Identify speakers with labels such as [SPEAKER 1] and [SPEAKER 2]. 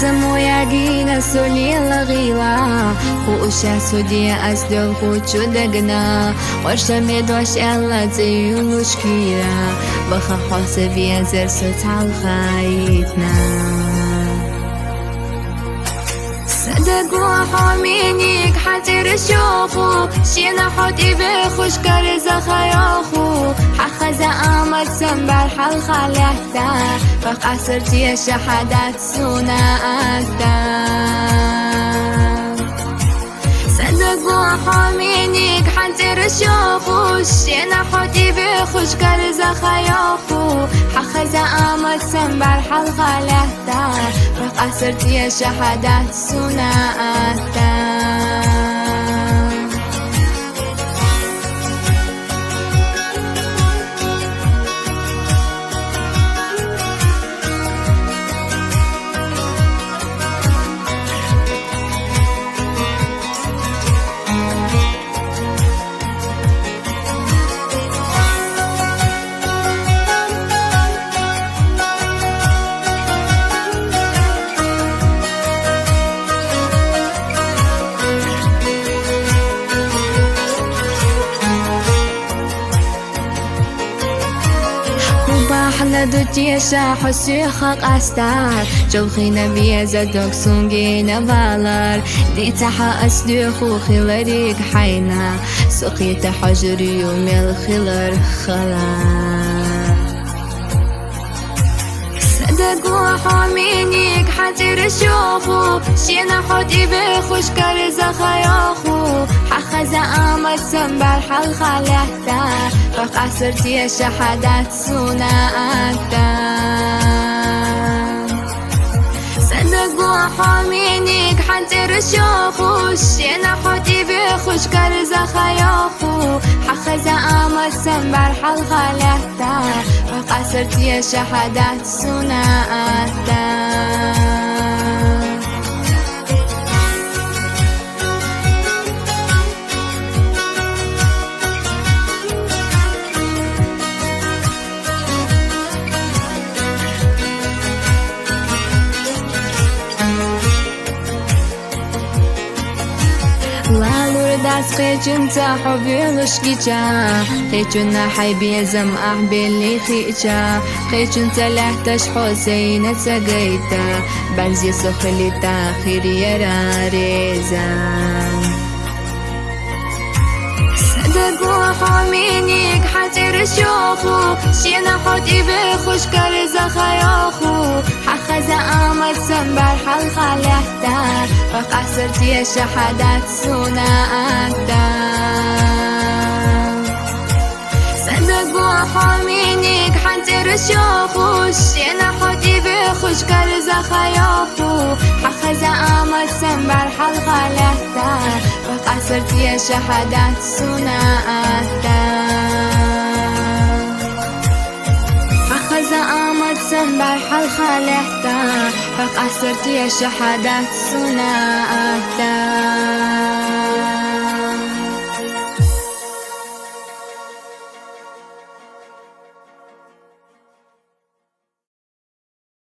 [SPEAKER 1] زموياقينا سولي الغيلا خوشا سودي أسدل خوشو دقنا ورشمد وش ألا زيو مشكلة بخا حاسب يزر ستال خايتنا صدقوا حامينيك حتر شوخو شينا حوتي بخوش كارزا خياخو حخز آمد سنبر حل خلحتا فقصرتي شحدات سونا أكتا صدقوا حامينيك حتر شوخو شينا حوتي بخوش كارزا خياخو حخز آمد سنبر حل خلحتا فقصرتي شحدات سونا أكتا أحلى دوتي شاح سيخك أستار جوخينا بيزا دوك سونجينا بالار دي تحا أسلوخو خلاريك حينا سقيت حجري يوم الخلار خلار صدقوا حامينيك حتر شوخو شينا حوتي بخوش كارزا خياخو حخز آمد سنبر حل خلحتا فقصرتي شحدات سونا أكتا صدقوا حامينيك حتر شوخو شينا حوتي بخوش كارزا خياخو حخز آمد سنبر حل خلحتا فقصرتي شحدات سونا أكتا داس قيجن تحبي لشقيجا قيجن حيبي زم أحبي خيجا قيجن تلحتش حسين تسقيتا بنزي سخلي تاخير يرا ريزان صدقوا حامينيك حتر شوخو شينا حوتي بخوش كارزا خياخو حخز آمد سنبر حل خلحتا فقصرتي شحدات سونا أكتا صدقوا حامينيك حتر شوخو شينا حوتي بخوش كارزا خياخو حخز آمد سنبر حل خلحتا فقصرتي شحدات سونا أكتا حخز آمد سنبر حل خلحتا فقصرتي شحدات سونا أكتا